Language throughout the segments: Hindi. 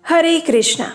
हरे कृष्णा।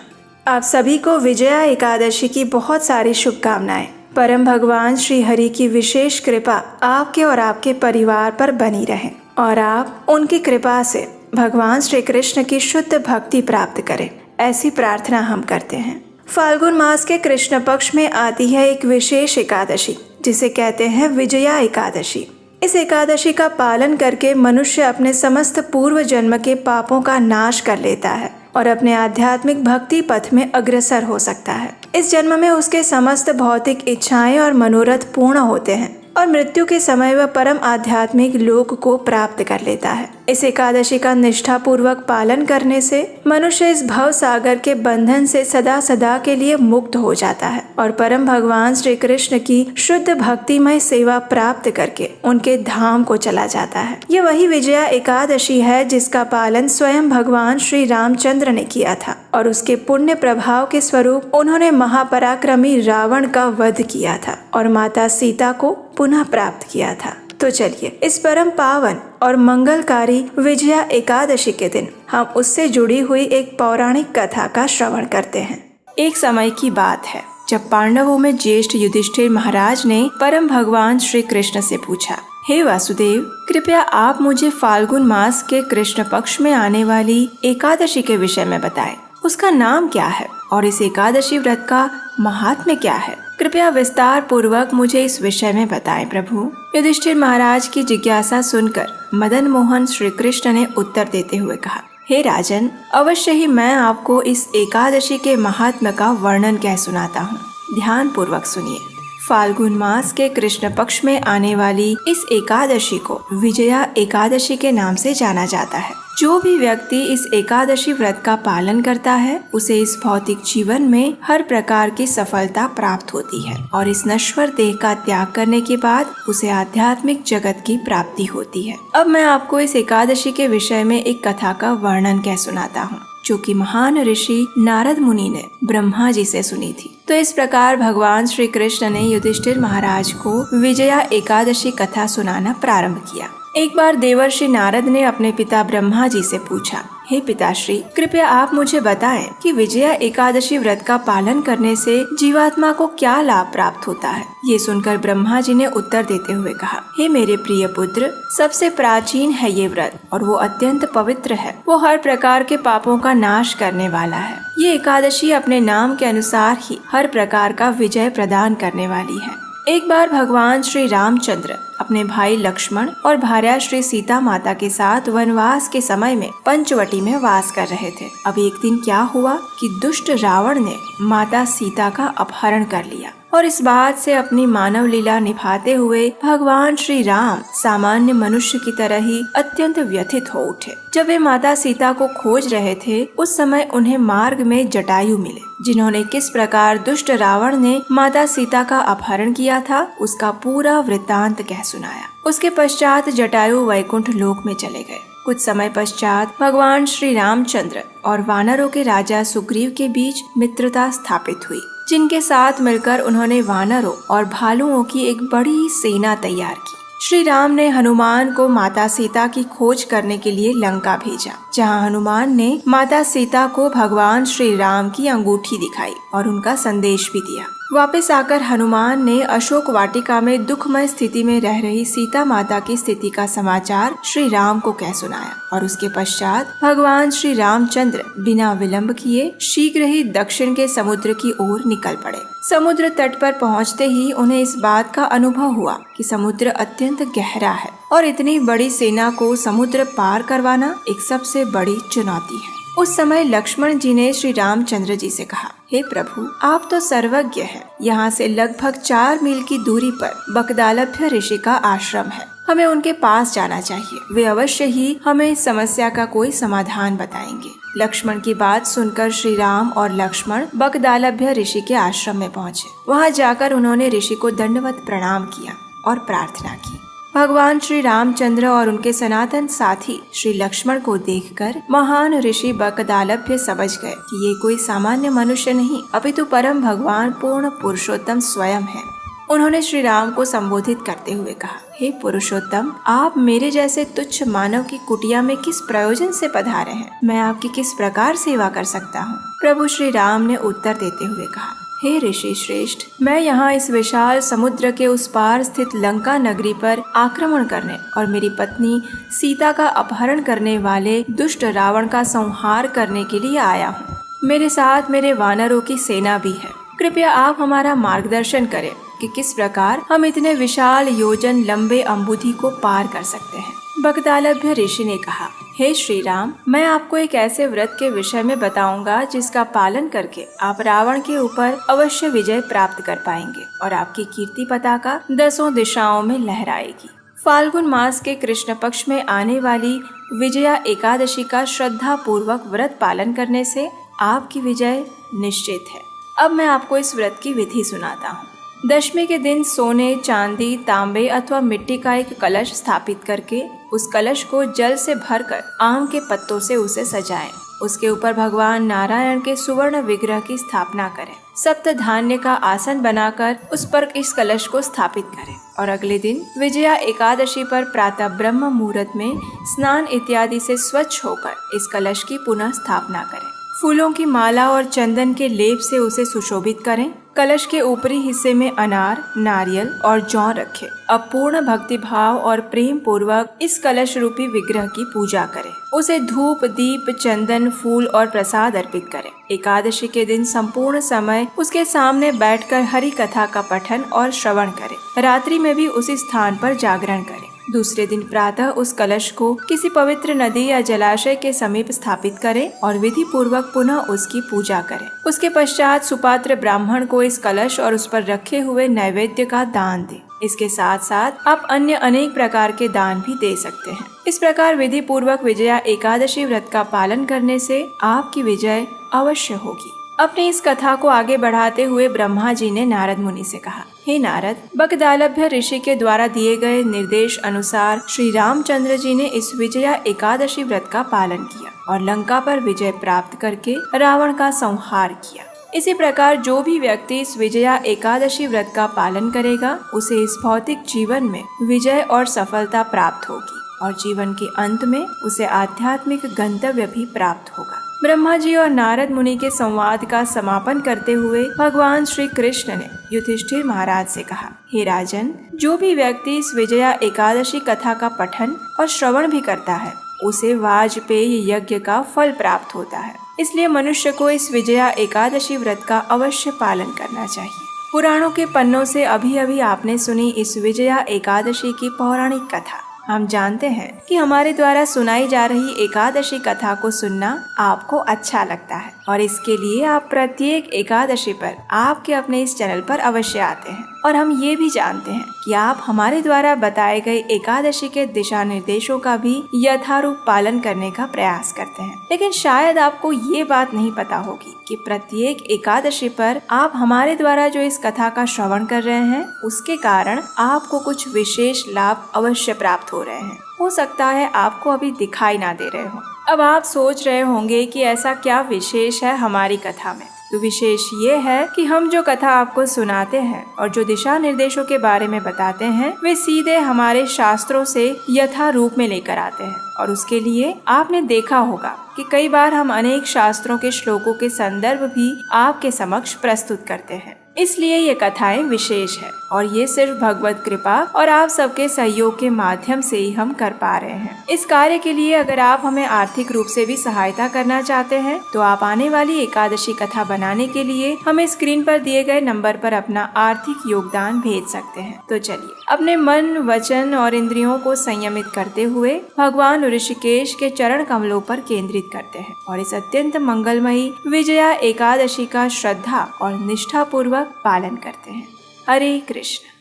आप सभी को विजया एकादशी की बहुत सारी शुभकामनाएं। परम भगवान श्री हरि की विशेष कृपा आपके और आपके परिवार पर बनी रहे और आप उनकी कृपा से भगवान श्री कृष्ण की शुद्ध भक्ति प्राप्त करें, ऐसी प्रार्थना हम करते हैं। फाल्गुन मास के कृष्ण पक्ष में आती है एक विशेष एकादशी जिसे कहते हैं विजया एकादशी। इस एकादशी का पालन करके मनुष्य अपने समस्त पूर्व जन्म के पापों का नाश कर लेता है और अपने आध्यात्मिक भक्ति पथ में अग्रसर हो सकता है। इस जन्म में उसके समस्त भौतिक इच्छाएं और मनोरथ पूर्ण होते हैं और मृत्यु के समय वह परम आध्यात्मिक लोक को प्राप्त कर लेता है। इस एकादशी का निष्ठा पूर्वक पालन करने से मनुष्य इस भव सागर के बंधन से सदा सदा के लिए मुक्त हो जाता है और परम भगवान श्री कृष्ण की शुद्ध भक्तिमय सेवा प्राप्त करके उनके धाम को चला जाता है। यह वही विजया एकादशी है जिसका पालन स्वयं भगवान श्री रामचंद्र ने किया था और उसके पुण्य प्रभाव के स्वरूप उन्होंने महापराक्रमी रावण का वध किया था और माता सीता को पुनः प्राप्त किया था। तो चलिए इस परम पावन और मंगलकारी विजया एकादशी के दिन हम उससे जुड़ी हुई एक पौराणिक कथा का श्रवण करते हैं। एक समय की बात है जब पांडवों में ज्येष्ठ युधिष्ठिर महाराज ने परम भगवान श्री कृष्ण से पूछा, हे वासुदेव, कृपया आप मुझे फाल्गुन मास के कृष्ण पक्ष में आने वाली एकादशी के विषय में बताएं। उसका नाम क्या है और इस एकादशी व्रत का महात्म्य क्या है? कृपया विस्तार पूर्वक मुझे इस विषय में बताएं प्रभु। युधिष्ठिर महाराज की जिज्ञासा सुनकर मदन मोहन श्री कृष्ण ने उत्तर देते हुए कहा, हे राजन, अवश्य ही मैं आपको इस एकादशी के महात्म्य का वर्णन कह सुनाता हूँ। ध्यान पूर्वक सुनिए। फाल्गुन मास के कृष्ण पक्ष में आने वाली इस एकादशी को विजया एकादशी के नाम से जाना जाता है। जो भी व्यक्ति इस एकादशी व्रत का पालन करता है उसे इस भौतिक जीवन में हर प्रकार की सफलता प्राप्त होती है और इस नश्वर देह का त्याग करने के बाद उसे आध्यात्मिक जगत की प्राप्ति होती है। अब मैं आपको इस एकादशी के विषय में एक कथा का वर्णन कह सुनाता हूँ जो कि महान ऋषि नारद मुनि ने ब्रह्मा जी से सुनी थी। तो इस प्रकार भगवान श्री कृष्ण ने युधिष्ठिर महाराज को विजया एकादशी कथा सुनाना प्रारंभ किया। एक बार देवर्षि नारद ने अपने पिता ब्रह्मा जी से पूछा, हे पिताश्री, कृपया आप मुझे बताएं कि विजया एकादशी व्रत का पालन करने से जीवात्मा को क्या लाभ प्राप्त होता है। ये सुनकर ब्रह्मा जी ने उत्तर देते हुए कहा, हे मेरे प्रिय पुत्र, सबसे प्राचीन है ये व्रत और वो अत्यंत पवित्र है। वो हर प्रकार के पापों का नाश करने वाला है। ये एकादशी अपने नाम के अनुसार ही हर प्रकार का विजय प्रदान करने वाली है। एक बार भगवान श्री रामचंद्र अपने भाई लक्ष्मण और भार्या श्री सीता माता के साथ वनवास के समय में पंचवटी में वास कर रहे थे। अब एक दिन क्या हुआ कि दुष्ट रावण ने माता सीता का अपहरण कर लिया और इस बात से अपनी मानव लीला निभाते हुए भगवान श्री राम सामान्य मनुष्य की तरह ही अत्यंत व्यथित हो उठे। जब वे माता सीता को खोज रहे थे उस समय उन्हें मार्ग में जटायु मिले, जिन्होंने किस प्रकार दुष्ट रावण ने माता सीता का अपहरण किया था उसका पूरा वृत्तांत कह सुनाया। उसके पश्चात जटायु वैकुंठ लोक में चले गए। कुछ समय पश्चात भगवान श्री रामचंद्र और वानरों के राजा सुग्रीव के बीच मित्रता स्थापित हुई, जिनके साथ मिलकर उन्होंने वानरों और भालुओं की एक बड़ी सेना तैयार की। श्री राम ने हनुमान को माता सीता की खोज करने के लिए लंका भेजा, जहां हनुमान ने माता सीता को भगवान श्री राम की अंगूठी दिखाई और उनका संदेश भी दिया। वापस आकर हनुमान ने अशोक वाटिका में दुखमय स्थिति में रह रही सीता माता की स्थिति का समाचार श्री राम को कह सुनाया और उसके पश्चात भगवान श्री रामचंद्र बिना विलंब किए शीघ्र ही दक्षिण के समुद्र की ओर निकल पड़े। समुद्र तट पर पहुंचते ही उन्हें इस बात का अनुभव हुआ कि समुद्र अत्यंत गहरा है और इतनी बड़ी सेना को समुद्र पार करवाना एक सबसे बड़ी चुनौती है। उस समय लक्ष्मण जी ने श्री रामचंद्र जी से कहा, हे प्रभु, आप तो सर्वज्ञ हैं। यहाँ से लगभग 4 मील की दूरी पर बकदालभ्य ऋषि का आश्रम है। हमें उनके पास जाना चाहिए। वे अवश्य ही हमें इस समस्या का कोई समाधान बताएंगे। लक्ष्मण की बात सुनकर श्री राम और लक्ष्मण बकदालभ्य ऋषि के आश्रम में पहुँचे। वहाँ जाकर उन्होंने ऋषि को दंडवत प्रणाम किया और प्रार्थना की। भगवान श्री रामचंद्र और उनके सनातन साथी श्री लक्ष्मण को देखकर महान ऋषि बकदालभ्य समझ गए कि ये कोई सामान्य मनुष्य नहीं अपितु परम भगवान पूर्ण पुरुषोत्तम स्वयं है। उन्होंने श्री राम को संबोधित करते हुए कहा, हे पुरुषोत्तम, आप मेरे जैसे तुच्छ मानव की कुटिया में किस प्रयोजन से पधारे हैं? मैं आपकी किस प्रकार सेवा कर सकता हूँ? प्रभु श्री राम ने उत्तर देते हुए कहा, हे ऋषि श्रेष्ठ, मैं यहाँ इस विशाल समुद्र के उस पार स्थित लंका नगरी पर आक्रमण करने और मेरी पत्नी सीता का अपहरण करने वाले दुष्ट रावण का संहार करने के लिए आया हूँ। मेरे साथ मेरे वानरों की सेना भी है। कृपया आप हमारा मार्गदर्शन करें कि किस प्रकार हम इतने विशाल योजन लंबे अम्बुधि को पार कर सकते हैं। बगदालभ्य ऋषि ने कहा, हे श्री राम, मैं आपको एक ऐसे व्रत के विषय में बताऊंगा जिसका पालन करके आप रावण के ऊपर अवश्य विजय प्राप्त कर पाएंगे और आपकी कीर्ति पताका 10 दिशाओं में लहराएगी। फाल्गुन मास के कृष्ण पक्ष में आने वाली विजया एकादशी का श्रद्धा पूर्वक व्रत पालन करने से आपकी विजय निश्चित है। अब मैं आपको इस व्रत की विधि सुनाता हूँ। दशमी के दिन सोने, चांदी, तांबे अथवा मिट्टी का एक कलश स्थापित करके उस कलश को जल से भरकर आम के पत्तों से उसे सजाएं। उसके ऊपर भगवान नारायण के सुवर्ण विग्रह की स्थापना करें। सप्त धान्य का आसन बनाकर उस पर इस कलश को स्थापित करें और अगले दिन विजया एकादशी पर प्रातः ब्रह्म मुहूर्त में स्नान इत्यादि से स्वच्छ होकर इस कलश की पुनः स्थापना करें। फूलों की माला और चंदन के लेप से उसे सुशोभित करें। कलश के ऊपरी हिस्से में अनार, नारियल और जौ रखें। अब पूर्ण भक्ति भाव और प्रेम पूर्वक इस कलश रूपी विग्रह की पूजा करें। उसे धूप, दीप, चंदन, फूल और प्रसाद अर्पित करें। एकादशी के दिन संपूर्ण समय उसके सामने बैठकर हरि कथा का पठन और श्रवण करें। रात्रि में भी उसी स्थान पर जागरण करें। दूसरे दिन प्रातः उस कलश को किसी पवित्र नदी या जलाशय के समीप स्थापित करें और विधि पूर्वक पुनः उसकी पूजा करें। उसके पश्चात सुपात्र ब्राह्मण को इस कलश और उस पर रखे हुए नैवेद्य का दान दें। इसके साथ साथ आप अन्य अनेक प्रकार के दान भी दे सकते हैं। इस प्रकार विधि पूर्वक विजया एकादशी व्रत का पालन करने से आपकी विजय अवश्य होगी। अपनी इस कथा को आगे बढ़ाते हुए ब्रह्मा जी ने नारद मुनि से कहा, हे नारद, बगदालभ्य ऋषि के द्वारा दिए गए निर्देश अनुसार श्री रामचंद्र जी ने इस विजया एकादशी व्रत का पालन किया और लंका पर विजय प्राप्त करके रावण का संहार किया। इसी प्रकार जो भी व्यक्ति इस विजया एकादशी व्रत का पालन करेगा उसे इस भौतिक जीवन में विजय और सफलता प्राप्त होगी और जीवन के अंत में उसे आध्यात्मिक गंतव्य भी प्राप्त होगा। ब्रह्मा जी और नारद मुनि के संवाद का समापन करते हुए भगवान श्री कृष्ण ने युधिष्ठिर महाराज से कहा, हे राजन, जो भी व्यक्ति इस विजया एकादशी कथा का पठन और श्रवण भी करता है उसे वाजपेयी यज्ञ का फल प्राप्त होता है। इसलिए मनुष्य को इस विजया एकादशी व्रत का अवश्य पालन करना चाहिए। पुराणों के पन्नों से अभी अभी आपने सुनी इस विजया एकादशी की पौराणिक कथा। हम जानते हैं कि हमारे द्वारा सुनाई जा रही एकादशी कथा को सुनना आपको अच्छा लगता है और इसके लिए आप प्रत्येक एकादशी पर आपके अपने इस चैनल पर अवश्य आते हैं। और हम ये भी जानते हैं कि आप हमारे द्वारा बताए गए एकादशी के दिशा निर्देशों का भी यथारूप पालन करने का प्रयास करते हैं। लेकिन शायद आपको ये बात नहीं पता होगी कि प्रत्येक एकादशी पर आप हमारे द्वारा जो इस कथा का श्रवण कर रहे हैं उसके कारण आपको कुछ विशेष लाभ अवश्य प्राप्त हो रहे हैं। हो सकता है आपको अभी दिखाई ना दे रहे हो। अब आप सोच रहे होंगे कि ऐसा क्या विशेष है हमारी कथा में। तो विशेष ये है कि हम जो कथा आपको सुनाते हैं और जो दिशा निर्देशों के बारे में बताते हैं वे सीधे हमारे शास्त्रों से यथा रूप में लेकर आते हैं। और उसके लिए आपने देखा होगा कि कई बार हम अनेक शास्त्रों के श्लोकों के संदर्भ भी आपके समक्ष प्रस्तुत करते हैं। इसलिए ये कथाएं विशेष है और ये सिर्फ भगवत कृपा और आप सबके सहयोग के माध्यम से ही हम कर पा रहे हैं। इस कार्य के लिए अगर आप हमें आर्थिक रूप से भी सहायता करना चाहते हैं तो आप आने वाली एकादशी कथा बनाने के लिए हमें स्क्रीन पर दिए गए नंबर पर अपना आर्थिक योगदान भेज सकते हैं। तो चलिए अपने मन, वचन और इंद्रियों को संयमित करते हुए भगवान ऋषिकेश के चरण कमलों पर केंद्रित करते हैं और इस अत्यंत मंगलमयी विजया एकादशी का श्रद्धा और निष्ठा पूर्वक पालन करते हैं। हरे कृष्ण।